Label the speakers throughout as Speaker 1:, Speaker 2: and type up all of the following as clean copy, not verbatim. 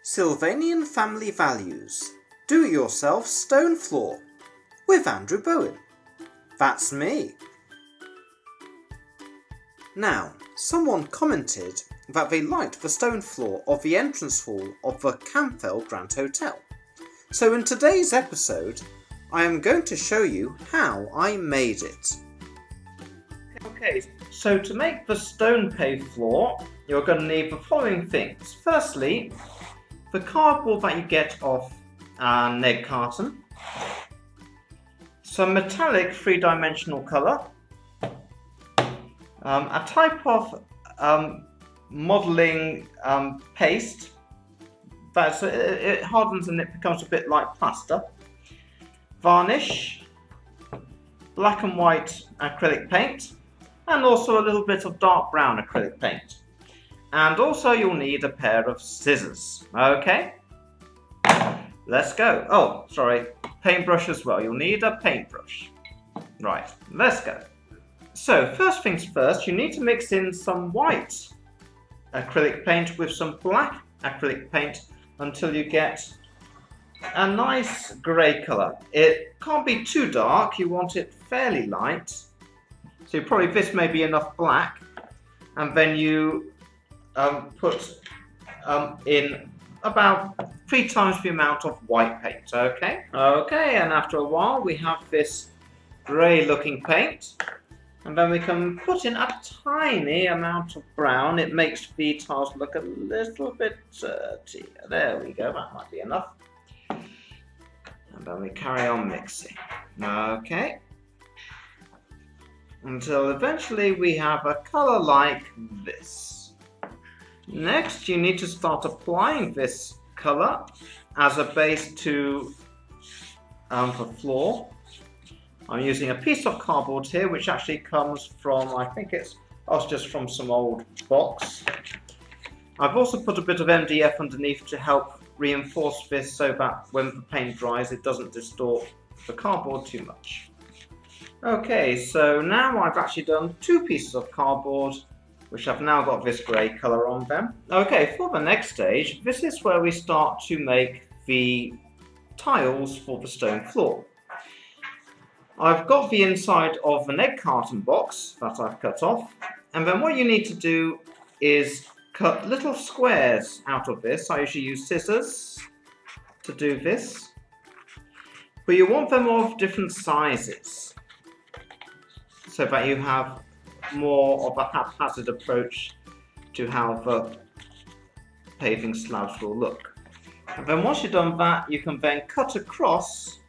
Speaker 1: Sylvanian Family Values Do-It-Yourself Stone Floor with Andrew Bowen. That's me. Now, someone commented that they liked the stone floor of the entrance hall of the Camfell Grand Hotel. So in today's episode, I am going to show you how I made it. Okay, so to make the stone paved floor, you're going to need the following things. Firstly, the cardboard that you get off an egg carton, some metallic three-dimensional colour, a type of modelling paste that it hardens and it becomes a bit like plaster, varnish, black and white acrylic paint, and also a little bit of dark brown acrylic paint. And also you'll need a pair of scissors. Okay, let's go. Oh, sorry, paintbrush as well. You'll need a paintbrush. Right, let's go. So first things first, you need to mix in some white acrylic paint with some black acrylic paint until you get a nice grey colour. It can't be too dark, you want it fairly light. So probably this may be enough black, and then you put in about 3 times the amount of white paint. Okay, and after a while we have this grey looking paint, and then we can put in a tiny amount of brown. It makes the tiles look a little bit dirty. There we go, that might be enough. And then we carry on mixing. Okay, until eventually we have a colour like this. Next, you need to start applying this colour as a base to the floor. I'm using a piece of cardboard here, which actually comes from, I think it's just from some old box. I've also put a bit of MDF underneath to help reinforce this so that when the paint dries it doesn't distort the cardboard too much. Okay, so now I've actually done 2 pieces of cardboard which have now got this grey colour on them. Okay, for the next stage, this is where we start to make the tiles for the stone floor. I've got the inside of an egg carton box that I've cut off, and then what you need to do is cut little squares out of this. I usually use scissors to do this, but you want them of different sizes so that you have more of a haphazard approach to how the paving slabs will look. And then once you've done that, you can then cut across,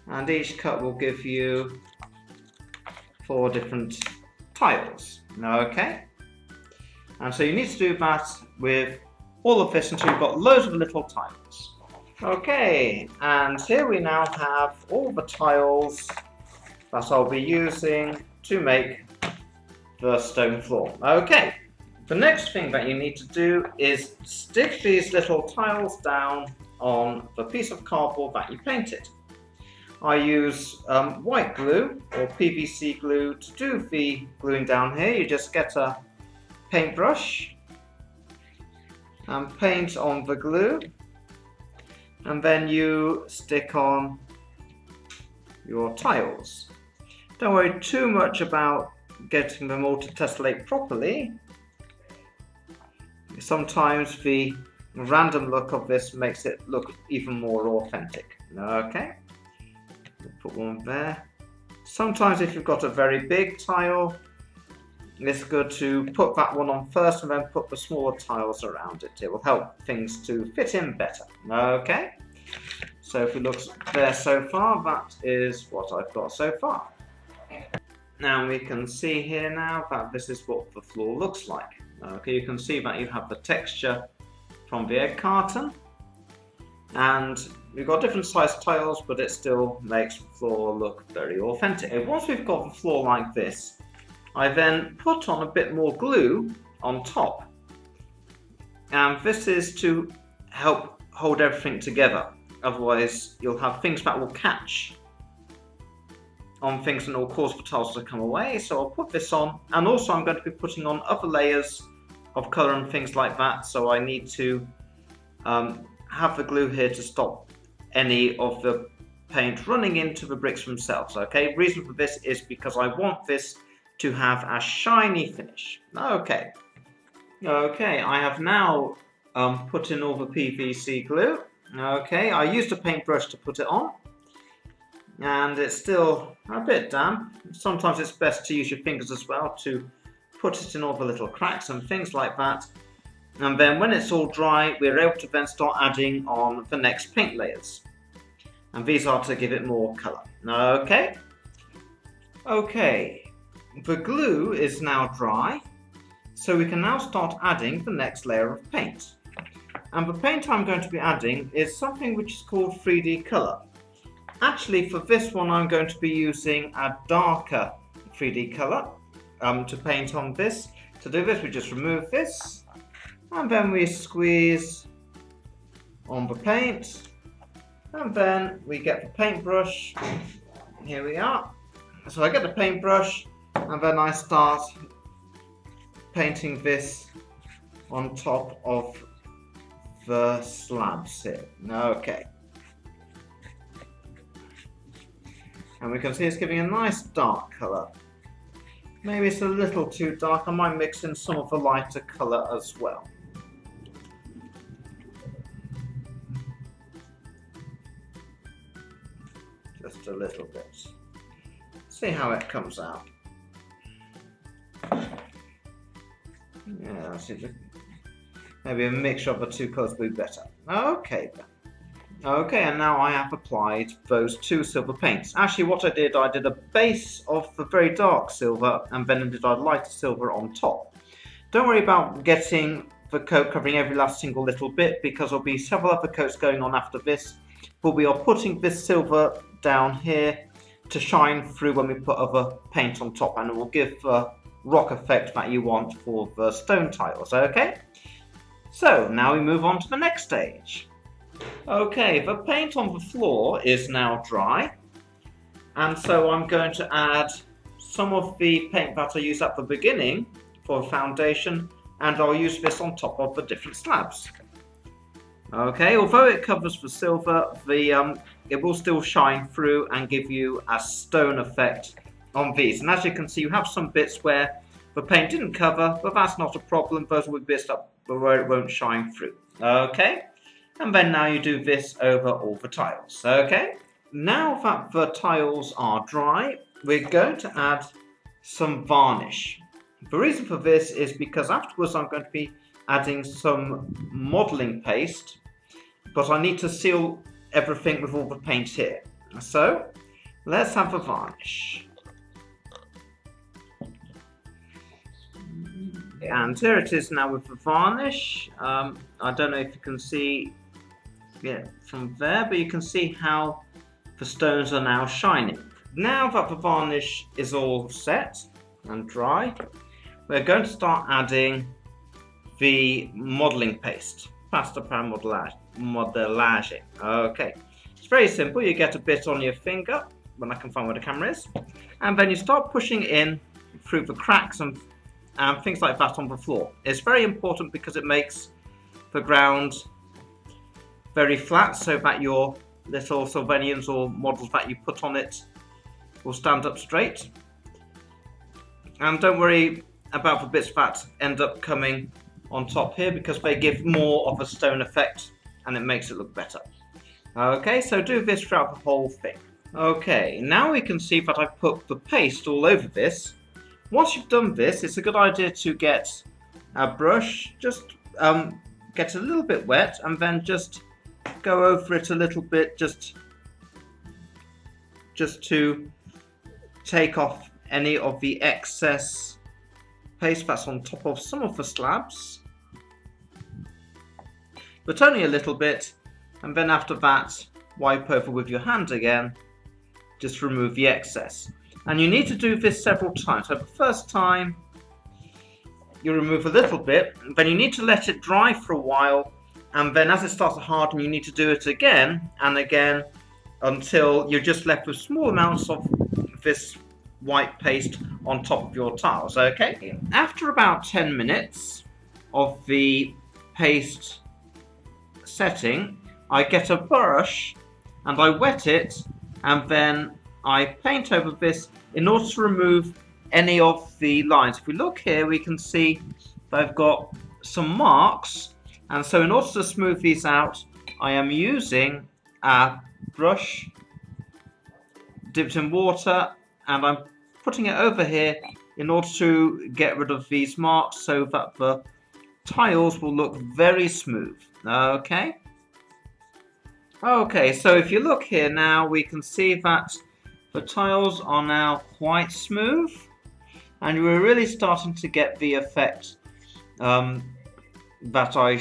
Speaker 1: and each cut will give you 4 different tiles. Okay, and so you need to do that with all of this until you've got loads of little tiles. Okay, and here we now have all the tiles that I'll be using to make the stone floor. Okay, the next thing that you need to do is stick these little tiles down on the piece of cardboard that you painted. I use white glue or PVC glue to do the gluing down here. You just get a paintbrush and paint on the glue, and then you stick on your tiles. Don't worry too much about getting them all to tessellate properly. Sometimes the random look of this makes it look even more authentic. Okay, we'll put one there. Sometimes if you've got a very big tile, it's good to put that one on first and then put the smaller tiles around it. It will help things to fit in better. Okay, so if we look there so far, that is what I've got so far. Now we can see here now that this is what the floor looks like. Okay, you can see that you have the texture from the egg carton, and we've got different sized tiles, but it still makes the floor look very authentic. And once we've got the floor like this, I then put on a bit more glue on top, and this is to help hold everything together. Otherwise you'll have things that will catch on things and it will cause the tiles to come away. So I'll put this on, and also I'm going to be putting on other layers of colour and things like that, so I need to have the glue here to stop any of the paint running into the bricks themselves. Okay, reason for this is because I want this to have a shiny finish. Okay, I have now put in all the PVC glue. Okay, I used a paintbrush to put it on, and it's still a bit damp. Sometimes it's best to use your fingers as well to put it in all the little cracks and things like that. And then when it's all dry, we're able to then start adding on the next paint layers. And these are to give it more colour. Okay, the glue is now dry, so we can now start adding the next layer of paint. And the paint I'm going to be adding is something which is called 3D colour. Actually, for this one I'm going to be using a darker 3D colour to paint on this. To do this, we just remove this, and then we squeeze on the paint, and then we get the paintbrush. Here we are. So I get the paintbrush, and then I start painting this on top of the slabs here. Okay. And we can see it's giving a nice dark colour. Maybe it's a little too dark. I might mix in some of the lighter colour as well. Just a little bit. See how it comes out. Yeah, I see. Maybe a mixture of the two colours would be better. Okay then. Okay, and now I have applied those two silver paints. Actually, what I did a base of the very dark silver, and then I did a lighter silver on top. Don't worry about getting the coat covering every last single little bit, because there'll be several other coats going on after this. But we are putting this silver down here to shine through when we put other paint on top, and it will give the rock effect that you want for the stone tiles. Okay? So, now we move on to the next stage. Okay, the paint on the floor is now dry, and so I'm going to add some of the paint that I used at the beginning for the foundation, and I'll use this on top of the different slabs. Okay, although it covers the silver, it will still shine through and give you a stone effect on these. And as you can see, you have some bits where the paint didn't cover, but that's not a problem. Those will be bits up where it won't shine through. Okay. And then now you do this over all the tiles. Okay, now that the tiles are dry, we're going to add some varnish. The reason for this is because afterwards I'm going to be adding some modelling paste, but I need to seal everything with all the paint here. So let's have the varnish. And here it is now with the varnish. I don't know if you can see from there, but you can see how the stones are now shining. Now that the varnish is all set and dry, we're going to start adding the modelling paste, pasta pan modelage. Okay, it's very simple. You get a bit on your finger, when I can find where the camera is, and then you start pushing in through the cracks and things like that on the floor. It's very important because it makes the ground very flat, so that your little Sylvanians or models that you put on it will stand up straight. And don't worry about the bits that end up coming on top here, because they give more of a stone effect and it makes it look better. Okay, so do this throughout the whole thing. Okay, now we can see that I've put the paste all over this. Once you've done this, it's a good idea to get a brush, just get a little bit wet, and then just go over it a little bit, just to take off any of the excess paste that's on top of some of the slabs, but only a little bit. And then after that, wipe over with your hand again, just remove the excess. And you need to do this several times. So the first time you remove a little bit, then you need to let it dry for a while, and then as it starts to harden, you need to do it again and again until you're just left with small amounts of this white paste on top of your tiles. Okay, after about 10 minutes of the paste setting, I get a brush and I wet it, and then I paint over this in order to remove any of the lines. If we look here, we can see that I've got some marks, and so in order to smooth these out, I am using a brush dipped in water, and I'm putting it over here in order to get rid of these marks so that the tiles will look very smooth. Okay? Okay, so if you look here now, we can see that the tiles are now quite smooth, and we're really starting to get the effect that I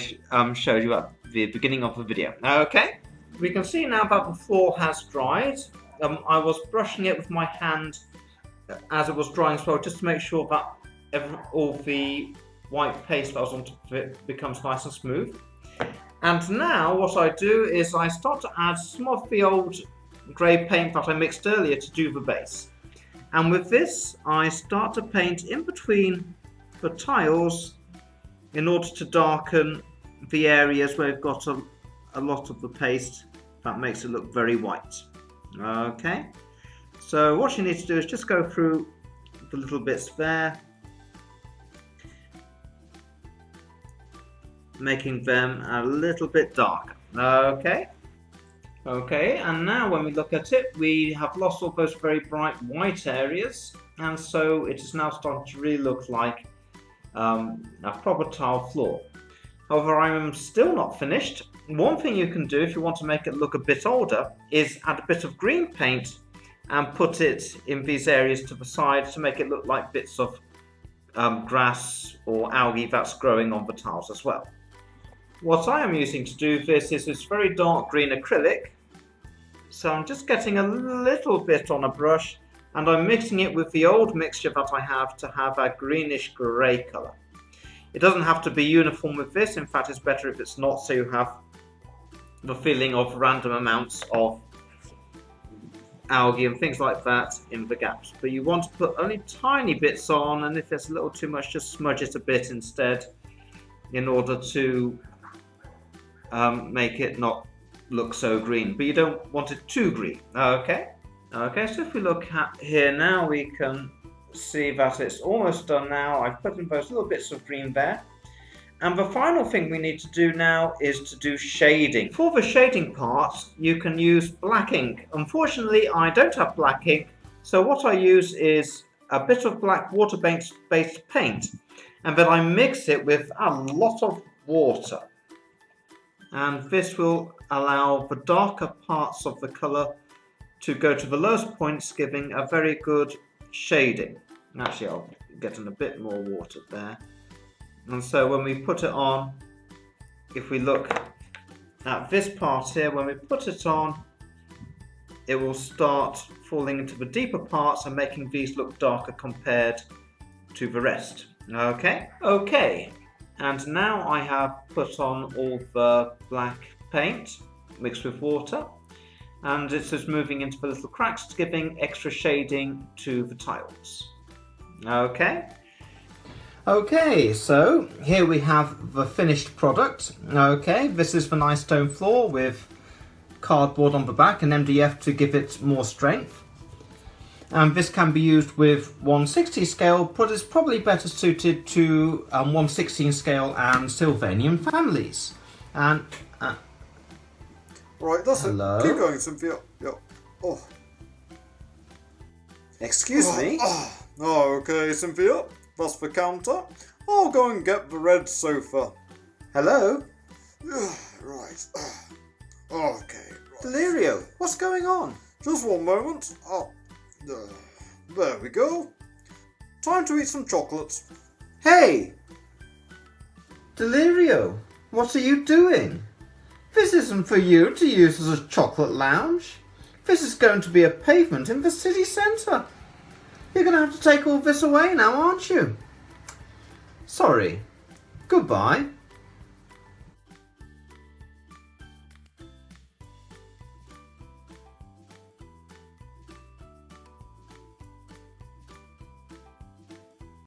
Speaker 1: showed you at the beginning of the video. Okay, we can see now that the floor has dried. I was brushing it with my hand as it was drying as well, just to make sure that all the white paste that was on top of it becomes nice and smooth. And now what I do is I start to add some of the old grey paint that I mixed earlier to do the base. And with this, I start to paint in between the tiles in order to darken the areas where we've got a lot of the paste that makes it look very white. Okay, so what you need to do is just go through the little bits there, making them a little bit darker. Okay, and now when we look at it, we have lost all those very bright white areas, and so it is now starting to really look like a proper tile floor. However, I am still not finished. One thing you can do if you want to make it look a bit older is add a bit of green paint and put it in these areas to the side to make it look like bits of grass or algae that's growing on the tiles as well. What I am using to do this is this very dark green acrylic. So I'm just getting a little bit on a brush, and I'm mixing it with the old mixture that I have to have a greenish grey colour. It doesn't have to be uniform with this. In fact, it's better if it's not, so you have the feeling of random amounts of algae and things like that in the gaps. But you want to put only tiny bits on, and if there's a little too much, just smudge it a bit instead in order to make it not look so green, but you don't want it too green. Okay, so if we look at here now, we can see that it's almost done now. I've put in those little bits of green there, and the final thing we need to do now is to do shading. For the shading part, you can use black ink. Unfortunately, I don't have black ink, so what I use is a bit of black water-based paint, and then I mix it with a lot of water. And this will allow the darker parts of the colour to go to the lowest points, giving a very good shading. Actually, I'll get in a bit more water there. And so when we put it on, if we look at this part here, when we put it on, it will start falling into the deeper parts and making these look darker compared to the rest. Okay. And now I have put on all the black paint mixed with water, and it's just moving into the little cracks, giving extra shading to the tiles. Okay, so here we have the finished product. Okay, this is the nice stone floor with cardboard on the back and MDF to give it more strength. And this can be used with 1/60 scale, but it's probably better suited to 1/16 scale and Sylvanian families. And
Speaker 2: right, that's
Speaker 1: hello?
Speaker 2: it. Keep going, Cynthia. Yeah. Oh.
Speaker 1: Excuse me?
Speaker 2: Okay, Cynthia. That's the counter. I'll go and get the red sofa.
Speaker 1: Hello?
Speaker 2: Right. Okay. Right.
Speaker 1: Delirio, what's going on?
Speaker 2: Just one moment. There we go. Time to eat some chocolates.
Speaker 1: Hey! Delirio, what are you doing? This isn't for you to use as a chocolate lounge. This is going to be a pavement in the city centre. You're going to have to take all this away now, aren't you? Sorry. Goodbye.